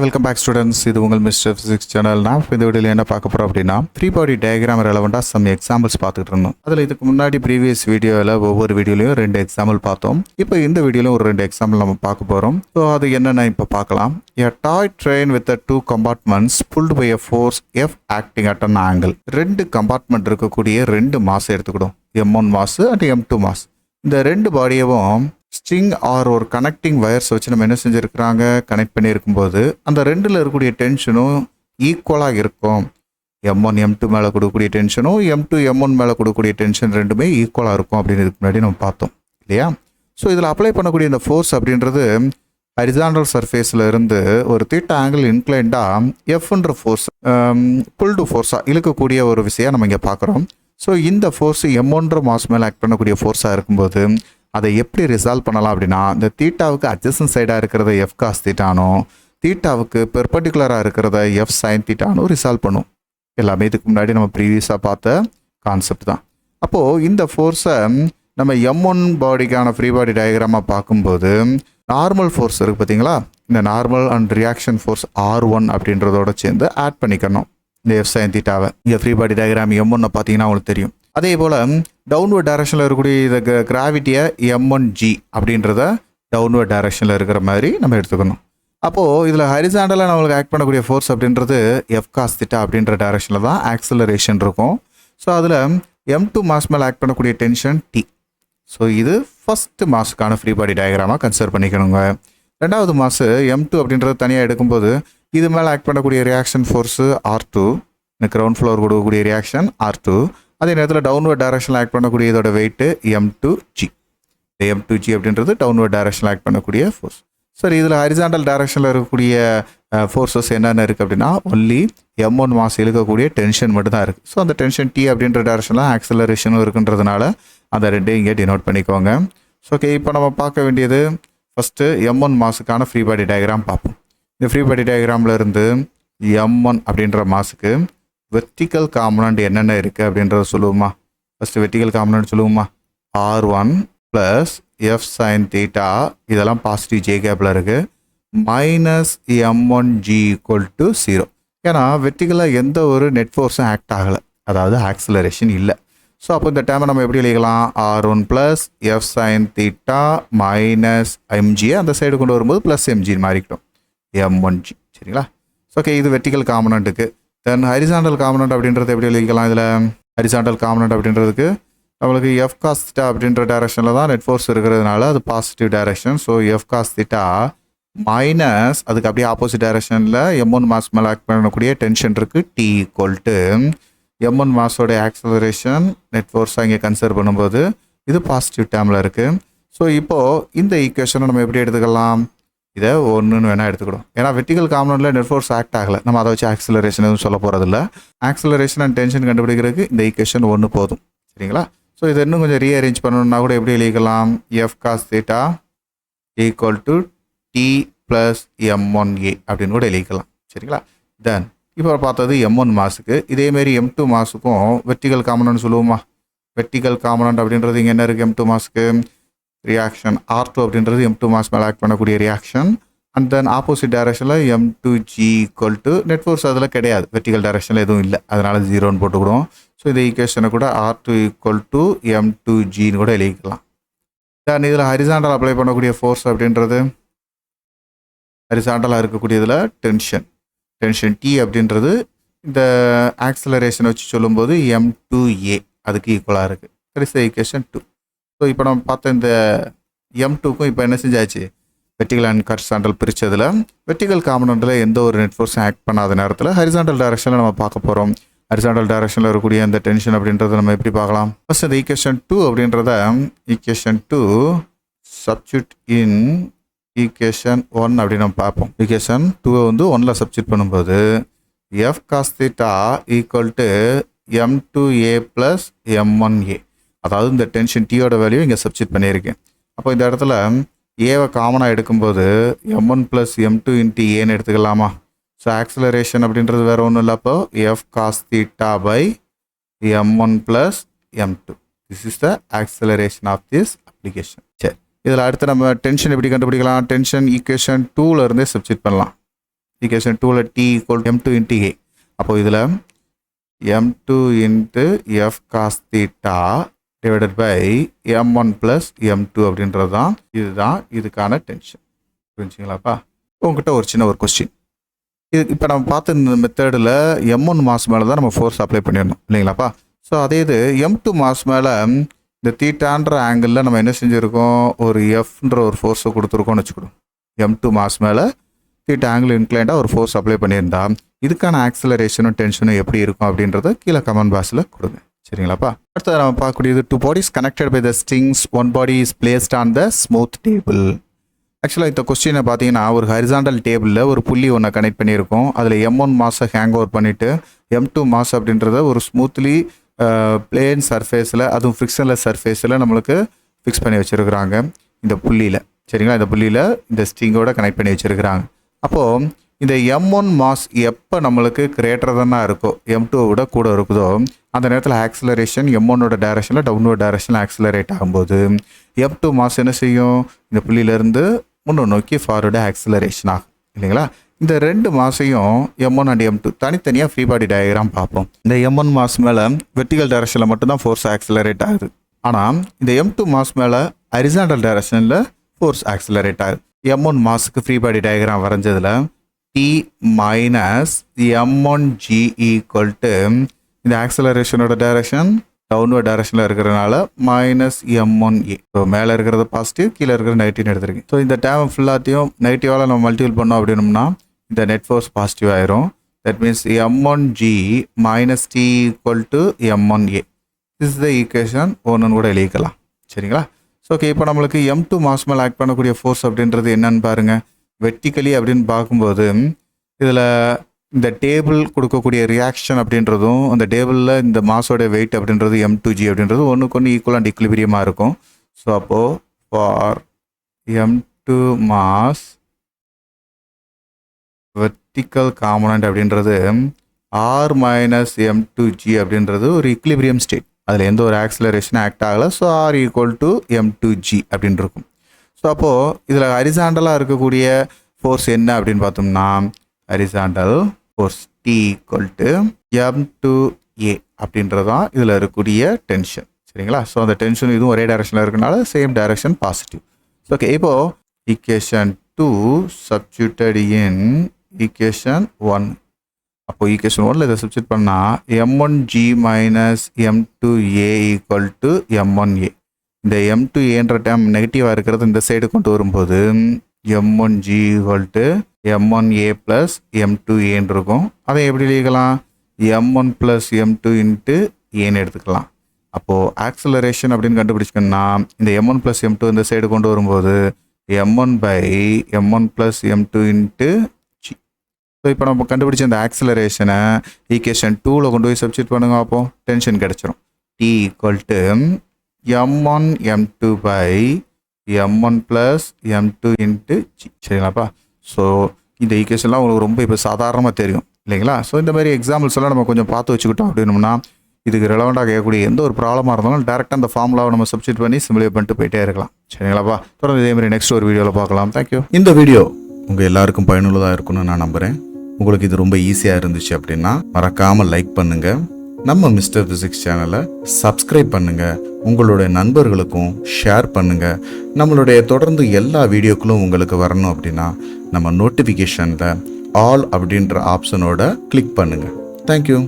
Welcome back students. இது உங்கள் mister physics channel. நான் இந்த வீடியோவில் என்ன பார்க்க போகிறோம் அப்படின்னா, ஃப்ரீ பாடி டயக்ராம் ரெலவெண்ட்டாக சம் எக்ஸாம்பிள்ஸ் பார்த்துட்டு இருந்தோம். அதில் இதுக்கு முன்னாடி ப்ரீவியஸ் வீடியோவில் ஒவ்வொரு வீடியோலையும் 2 எக்ஸாம்பிள் பார்த்தோம். இப்போ இந்த வீடியோவில் ஒரு 2 எக்ஸாம்பிள் நம்ம பார்க்க போகிறோம். ஸோ அது என்னென்ன இப்போ பார்க்கலாம். A toy train with the 2 compartments pulled by a force F acting at an angle. 2 compartment இருக்கக்கூடிய 2 மாஸ் எடுத்துக்கிடும். M1 mass and M2 mass. இந்த 2 பாடியவும் ஸ்ட்ரிங் ஆர் ஒரு கனெக்டிங் வயர்ஸ் வச்சு நம்ம என்ன செஞ்சுருக்கிறாங்க, கனெக்ட் பண்ணியிருக்கும்போது அந்த ரெண்டில் இருக்கக்கூடிய டென்ஷனும் ஈக்குவலாக இருக்கும். M1 M2 மேலே கொடுக்கக்கூடிய டென்ஷனும் M2 M1 மேலே கொடுக்கக்கூடிய டென்ஷன் ரெண்டுமே ஈக்குவலாக இருக்கும் அப்படின்னு இதுக்கு முன்னாடி நம்ம பார்த்தோம் இல்லையா. ஸோ இதில் அப்ளை பண்ணக்கூடிய இந்த ஃபோர்ஸ் அப்படின்றது ஹரிசாண்டல் சர்ஃபேஸில் இருந்து ஒரு தீட்டா ஆங்கிள் இன்க்ளைண்டாக எஃப்ன்ற ஃபோர்ஸ் புல்டு ஃபோர்ஸாக இழுக்கக்கூடிய ஒரு விஷயம் நம்ம இங்கே பார்க்குறோம். ஸோ இந்த ஃபோர்ஸ் M1 மாஸ் மேலே ஆக்ட் பண்ணக்கூடிய ஃபோர்ஸாக இருக்கும்போது அதை எப்படி ரிசால்வ் பண்ணலாம் அப்படின்னா, இந்த தீட்டாவுக்கு அட்ஜசன்ட் சைடாக இருக்கிறத எஃப் காஸ் தீட்டானோ, தீட்டாவுக்கு பெர்பண்டிகுலராக இருக்கிறத எஃப் சைன் தீட்டானோ ரிசால்வ் பண்ணும். எல்லாமே இதுக்கு முன்னாடி நம்ம ப்ரீவியஸாக பார்த்த கான்செப்ட் தான். அப்போது இந்த ஃபோர்ஸை நம்ம M1 பாடிக்கான ஃப்ரீ பாடி டயக்ராமாக பார்க்கும்போது நார்மல் ஃபோர்ஸ் இருக்குது பார்த்தீங்களா, இந்த normal and reaction force R1 அப்படின்றதோட சேர்ந்து ஆட் பண்ணிக்கணும் இந்த எஃப் சைன் தீட்டாவை. இங்கே ஃப்ரீ பாடி டயக்ராம் M1 பார்த்தீங்கன்னா உங்களுக்கு தெரியும். அதே போல் டவுன்வர்ட் டைரக்ஷனில் இருக்கக்கூடிய இந்த கிராவிட்டியை M1G அப்படின்றத டவுன்வர்ட் டைரக்ஷனில் இருக்கிற மாதிரி நம்ம எடுத்துக்கணும். அப்போது இதில் ஹரிசாண்டலாக நம்மளுக்கு ஆக்ட் பண்ணக்கூடிய ஃபோர்ஸ் அப்படின்றது எஃப் காஸ் தீட்டா அப்படின்ற டைரக்ஷனில் தான் ஆக்சலரேஷன் இருக்கும். ஸோ அதில் M2 மாஸ் மேலே ஆக்ட் பண்ணக்கூடிய டென்ஷன் T. ஸோ இது ஃபஸ்ட்டு மாஸுக்கான ஃப்ரீ பாடி டயக்ராமாக கன்சிடர் பண்ணிக்கணுங்க. ரெண்டாவது மாசு M2 அப்படின்றது தனியாக எடுக்கும்போது இது மேலே ஆக்ட் பண்ணக்கூடிய ரியாக்ஷன் ஃபோர்ஸு R2, இந்த கிரவுண்ட் ஃப்ளோர் கொடுக்கக்கூடிய ரியாக்ஷன் R2. அதே நேரத்தில் டவுன்வர்ட் டைரக்ஷனில் ஆக்ட் பண்ணக்கூடிய இதோட வெயிட்டு M2G. M2G அப்படின்றது டவுன்வர்ட் டைரக்ஷனில் ஆக்ட் பண்ணக்கூடிய ஃபோர்ஸ். சரி, இதில் ஹரிசாண்டல் டைரக்ஷனில் இருக்கக்கூடிய ஃபோர்ஸஸ் என்னென்ன இருக்குது அப்படின்னா, ஒன்லி M1 மாஸ் இழுக்கக்கூடிய டென்ஷன் மட்டும் தான் இருக்குது. ஸோ அந்த டென்ஷன் T அப்படின்ற டைரக்ஷனில் ஆக்சலரேஷனும் இருக்குன்றதுனால அந்த ரெண்டையும் இங்கே டினோட் பண்ணிக்கோங்க. ஸோ ஓகே, இப்போ நம்ம பார்க்க வேண்டியது ஃபஸ்ட்டு M1 மாஸுக்கான ஃப்ரீ பாடி டயக்ராம் பார்ப்போம். இந்த ஃப்ரீ பாடி டயக்ராமில் இருந்து M1 அப்படின்ற மாஸுக்கு வெர்டிக்கல் காம்பனண்ட் என்னென்ன இருக்குது அப்படின்றத சொல்லுவோமா. ஃபஸ்ட்டு வெர்டிக்கல் காம்பனண்ட் சொல்லுவோமா. R1 plus F sine theta, இதெல்லாம் பாசிட்டிவ் ஜே கேப்பில் இருக்குது, மைனஸ் M1G ஈக்குவல் டு 0. ஏன்னா வெர்டிக்கலாக எந்த ஒரு நெட் ஃபோர்ஸும் ஆக்ட் ஆகலை, அதாவது ஆக்சலரேஷன் இல்லை. ஸோ அப்போ இந்த டைமை நம்ம எப்படி எழுதிக்கலாம், R1 plus F sine theta minus எம்ஜியை அந்த சைடு கொண்டு வரும்போது ப்ளஸ் எம்ஜின்னு மாறிக்கிட்டோம், M1G. சரிங்களா. ஓகே, இது வெர்டிக்கல் காம்பனண்ட்டுக்கு. தென் ஹரிசாண்டல் காம்பனண்ட் அப்படின்றது எப்படி எழுதிக்கலாம். இதில் ஹரிசாண்டல் காம்பனண்ட் அப்படின்றதுக்கு நம்மளுக்கு எஃப் காஸ் தீட்டா அப்படின்ற டைரக்ஷனில் தான் நெட் ஃபோர்ஸ் இருக்கிறதுனால அது positive direction. So F cos theta minus அதுக்கு அப்படியே ஆப்போசிட் டைரக்ஷனில் M1 மாஸ் மேலே ஆக்ட் பண்ணக்கூடிய டென்ஷன் இருக்குது T ஈக்குவல் டு M1 மாஸோடைய ஆக்சலரேஷன் நெட் ஃபோர்ஸாக இங்கே கன்சிடர் பண்ணும்போது இது பாசிட்டிவ் டேர்மில் இருக்குது. ஸோ இப்போது இந்த ஈக்குவேஷனை நம்ம எப்படி எடுத்துக்கலாம், இதை 1ன்னு வேணால் எடுத்துக்கிடும். ஏன்னா வெர்டிக்கல் காம்பனண்ட்டில் நெட் ஃபோர்ஸ் ஆக்ட் ஆகலை, நம்ம அதை வச்சு ஆக்சலரேஷன் எதுவும் சொல்ல போகிறதில்ல. ஆக்சலரேஷன் அண்ட் டென்ஷன் கண்டுபிடிக்கிறதுக்கு இந்த ஈக்குவேஷன் 1 போதும். சரிங்களா. ஸோ இதை இன்னும் கொஞ்சம் ரீஅரேஞ்ச் பண்ணணும்னா கூட எப்படி எழுதிக்கலாம், F cos theta equal to T plus M1A அப்படின்னு கூட எழுதிக்கலாம். சரிங்களா. தென் இப்போ பார்த்தது M1 மாஸுக்கு. இதேமாரி M2 மாஸுக்கும் வெர்டிக்கல் காம்பனண்ட் சொல்லுவோமா. வெர்டிக்கல் காம்பனண்ட் அப்படின்றது இங்கே என்ன இருக்குது, M2 மாஸுக்கு ரியாக்ஷன் R2 அப்படின்றது M2 மாஸ் மேலே ஆக்ட் பண்ணக்கூடிய ரியாக்ஷன். அண்ட் தென் ஆப்போசிட் டைரக்ஷனில் M2G equal to net force அதில் கிடையாது, வெர்டிக்கல் டைரக்ஷனில் எதுவும் இல்லை, அதனால் 0ன்னு போட்டுக்கிடுவோம். ஸோ இந்த ஈக்குவேஷனை கூட R2 ஈக்குவல் டு M2Gன்னு கூட எழுதிக்கலாம். தென் இதில் ஹரிசாண்டல் அப்ளை பண்ணக்கூடிய ஃபோர்ஸ் அப்படின்றது ஹரிசாண்டலாக இருக்கக்கூடியதில் டென்ஷன் T அப்படின்றது இந்த ஆக்சலரேஷன் வச்சு சொல்லும்போது M2A அதுக்கு ஈக்குவலாக இருக்குது. கடைசி ஈக்குவேஷன் 2. ஸோ இப்போ நம்ம பார்த்த இந்த M2க்கும் இப்போ என்ன செஞ்சாச்சு, வெர்டிக்கல் அண்ட் ஹரிசாண்டல் பிரித்ததில் வெர்டிக்கல் காம்பனண்ட்டில் எந்த ஒரு நெட் ஃபோர்ஸும் ஆக்ட் பண்ணாத நேரத்தில் ஹரிசாண்டல் டைரக்ஷனில் நம்ம பார்க்க போகிறோம். ஹரிசாண்டல் டைரக்ஷனில் இருக்கக்கூடிய அந்த டென்ஷன் அப்படின்றத நம்ம எப்படி பார்க்கலாம். ஃபஸ்ட் இந்த ஈக்குவேஷன் 2 அப்படின்றத ஈக்குவேஷன் 2 சப்ஸ்டிட்யூட் இன் ஈக்குவேஷன் 1 அப்படின்னு நம்ம பார்ப்போம். ஈக்குவேஷன் 2 வந்து 1ல் சப்ஸ்டிட்யூட் பண்ணும்போது F cos theta equal to M2A plus M1A, அதாவது இந்த டென்ஷன் Tயோட வேல்யூ இங்கே சப்ஸ்டிட்யூட் பண்ணியிருக்கேன். அப்போ இந்த இடத்துல ஏவை காமனாக எடுக்கும்போது M1 ப்ளஸ் M2 இன்ட்டு ஏன்னு எடுத்துக்கலாமா. ஸோ ஆக்சலரேஷன் அப்படின்றது வேறு ஒன்றும் இல்லை, அப்போ F cos theta by M1 plus M2. This is the acceleration of this application. சரி, இதில் அடுத்து நம்ம டென்ஷன் எப்படி கண்டுபிடிக்கலாம், டென்ஷன் ஈக்குவேஷன் 2ல இருந்தே சப்ஸ்டிட்யூட் பண்ணலாம். ஈக்குவேஷன் 2ல் t ஈக்குவல் m2 இன்ட்டு ஏ. அப்போ இதில் m2 into F cos theta divided by m1 plus m2 அப்படின்றது தான் இதுக்கான டென்ஷன். புரிஞ்சுங்களாப்பா? உங்ககிட்ட ஒரு சின்ன ஒரு கொஸ்டின். இது இப்போ நம்ம பார்த்த இந்த மெத்தடில் m1 மாஸ் மேலே தான் நம்ம ஃபோர்ஸ் அப்ளை பண்ணிடணும் இல்லைங்களாப்பா? ஸோ அதே இது m2 மாஸ் மேலே இந்த தீட்டான்ற ஆங்கிளில் நம்ம என்ன செஞ்சுருக்கோம், ஒரு எஃப்ன்ற ஒரு ஃபோர்ஸை கொடுத்துருக்கோம்னு வச்சுக்கணும். m2 மாஸ் மேலே தீட்டா ஆங்கிள் இன்க்ளைண்டாக ஒரு ஃபோர்ஸ் அப்ளை பண்ணியிருந்தா இதுக்கான ஆக்சலரேஷனும் டென்ஷனும் எப்படி இருக்கும் அப்படின்றத கீழே கமெண்ட் பாக்ஸில் கொடுங்க. சரிங்களாப்பா? அடுத்தது நம்ம பார்க்கக்கூடியது 2 bodies connected by the strings, one body is placed on the smooth table. ஆக்சுவலாக இந்த கொஸ்டினை பார்த்தீங்கன்னா ஒரு ஹரிசாண்டல் டேபிளில் ஒரு புள்ளி ஒன்று கனெக்ட் பண்ணியிருக்கோம். அதில் m1 மாஸை ஹேங் ஓவர் பண்ணிவிட்டு m2 மாஸ் அப்படின்றத ஒரு ஸ்மூத்லி பிளேன் சர்ஃபேஸில், அதுவும் ஃப்ரிக்ஷன்லெஸ் சர்ஃபேஸில் நம்மளுக்கு ஃபிக்ஸ் பண்ணி வச்சுருக்குறாங்க இந்த புள்ளியில். சரிங்களா? இந்த புள்ளியில் இந்த ஸ்ட்ரிங்கோட கனெக்ட் பண்ணி வச்சுருக்குறாங்க. அப்போது இந்த m1 மாஸ் எப்போ நம்மளுக்கு கிரேட்டர் தானாக இருக்கோ, m2 விட கூட இருக்குதோ, அந்த நேரத்தில் ஆக்சிலரேஷன் m1ஓட டைரக்ஷனில் டவுன்வர்ட் டைரக்ஷனில் ஆக்சிலரேட் ஆகும்போது m2 மாஸ் என்ன செய்யும், இந்த புள்ளியிலேருந்து முன்னே நோக்கி ஃபார்வர்டு ஆக்சிலரேஷன் ஆகும் இல்லைங்களா? இந்த ரெண்டு மாசையும் m1 அண்ட் m2 தனித்தனியாக ஃப்ரீ பாடி டயக்ராம் பார்ப்போம். இந்த m1 மாஸ் மேலே வெர்டிகல் டைரக்ஷனில் மட்டும்தான் ஃபோர்ஸ் ஆக்சிலரேட் ஆகுது. ஆனால் இந்த m2 மாஸ் மேலே ஹரிசாண்டல் டைரக்ஷனில் ஃபோர்ஸ் ஆக்சிலரேட் ஆகுது. m1 மாஸுக்கு ஃப்ரீ பாடி டயக்ராம் வரைஞ்சதில் T minus m1g equal to இந்த ஆக்சிலரேஷனோட டைரக்ஷன் டவுன்வர்ட் டைரக்ஷனில் இருக்கிறனால மைனஸ் m1a. ஸோ மேலே இருக்கிறது பாசிட்டிவ், கீழே இருக்கிறது நெகட்டிவ்னு எடுத்துருக்கேன். ஸோ இந்த டேம் ஃபுல்லாத்தையும் நெகட்டிவால் நம்ம மல்டிபிள் பண்ணோம் அப்படின்னோம்னா இந்த நெட் ஃபோர்ஸ் பாசிட்டிவ் ஆயிரும். That means m1g minus t equal to m1a. This is the equation 1 கூட எழுதிக்கலாம். சரிங்களா? ஸோ ஓகே, இப்போ நம்மளுக்கு m2 மாஸ் மேலே ஆக்ட் பண்ணக்கூடிய ஃபோர்ஸ் அப்படின்றது என்னன்னு பாருங்கள். வெர்டிக்கலி அப்படின்னு பார்க்கும்போது இதில் இந்த டேபிள் கொடுக்கக்கூடிய ரியாக்ஷன் அப்படின்றதும் அந்த டேபிளில் இந்த மாஸோட வெயிட் அப்படின்றது m2g அப்படின்றது ஒன்றுக்கு ஒன்று ஈக்குவல் அண்ட் இக்லிபிரியமாக இருக்கும். ஸோ அப்போது for m2 mass vertical component அப்படின்றது r மைனஸ் m2g அப்படின்றது ஒரு இக்லிபிரியம் ஸ்டேட். அதில் எந்த ஒரு ஆக்சிலரேஷன் ஆக்ட் ஆகலை. So r equal to m2g அப்படின்னு இருக்கும். ஸோ அப்போது இதில் ஹரிசாண்டலாக இருக்கக்கூடிய ஃபோர்ஸ் என்ன அப்படின்னு பார்த்தோம்னா horizontal force T equal to m2a அப்படின்றதான் இதில் இருக்கக்கூடிய டென்ஷன். சரிங்களா? ஸோ அந்த டென்ஷன் இதுவும் ஒரே டைரக்ஷனில் இருக்கனால சேம் டைரக்ஷன் பாசிட்டிவ். ஓகே, இப்போது ஈக்குவேஷன் 2 சப்ஸ்டிட்யூட்டட் இன் ஈக்குவேஷன் 1. அப்போது ஈக்குவேஷன் 1ல் இதை சப்ஸ்டிட்யூட் பண்ணால் m1g minus m2a equal to m1a. இந்த m2aன்ற டேம் நெகட்டிவாக இருக்கிறது இந்த சைடு கொண்டு வரும்போது m1g equal to m1a plus m2a இருக்கும். அதை எப்படி எழுதிக்கலாம், m1 ப்ளஸ் m2 இன்ட்டு ஏன்னு எடுத்துக்கலாம். அப்போது ஆக்சிலரேஷன் அப்படின்னு கண்டுபிடிச்சிக்கணும்னா இந்த m1 ப்ளஸ் m2 இந்த சைடு கொண்டு வரும்போது m1 by m1 plus m2 into g. So இப்போ நம்ம கண்டுபிடிச்ச இந்த ஆக்சிலரேஷனை ஈக்குவேஷன் 2ல் கொண்டு போய் சப்ஸ்டிட்யூட் பண்ணுங்க. அப்போது டென்ஷன் கிடச்சிரும். T equal to m1 m2 by m1 plus m2 into g. சரிங்களாப்பா? ஸோ இந்த ஈக்குவேஷன்லாம் உங்களுக்கு ரொம்ப இப்போ சாதாரணமாக தெரியும் இல்லைங்களா? ஸோ இந்த மாதிரி எக்ஸாம்பிள்ஸ் எல்லாம் நம்ம கொஞ்சம் பார்த்து வச்சுக்கிட்டோம் அப்படின்னோம்னா இதுக்கு ரெலவெண்ட்டாக கேட்கக்கூடிய எந்த ஒரு ப்ராப்ளமாக இருந்தாலும் டேரெக்டாக அந்த ஃபார்முலாவை நம்ம சப்ஸ்டிட்யூட் பண்ணி சிமுலேட் பண்ணிட்டு போயிட்டே இருக்கலாம். சரிங்களாப்பா? தொடர்ந்து இதே மாதிரி நெக்ஸ்ட் ஒரு வீடியோவில் பார்க்கலாம். தேங்க்யூ. இந்த வீடியோ உங்கள் எல்லாருக்கும் பயனுள்ளதாக இருக்கும்னு நான் நம்புகிறேன். உங்களுக்கு இது ரொம்ப ஈஸியாக இருந்துச்சு அப்படின்னா மறக்காமல் லைக் பண்ணுங்கள். நம்ம மிஸ்டர் ஃபிசிக்ஸ் சேனலை சப்ஸ்கிரைப் பண்ணுங்கள். உங்களுடைய நண்பர்களுக்கும் ஷேர் பண்ணுங்கள். நம்மளுடைய தொடர்ந்து எல்லா வீடியோக்களும் உங்களுக்கு வரணும் அப்படின்னா நம்ம நோட்டிஃபிகேஷனில் ஆல் அப்படின்ற ஆப்ஷனோட கிளிக் பண்ணுங்கள். தேங்க்யூ.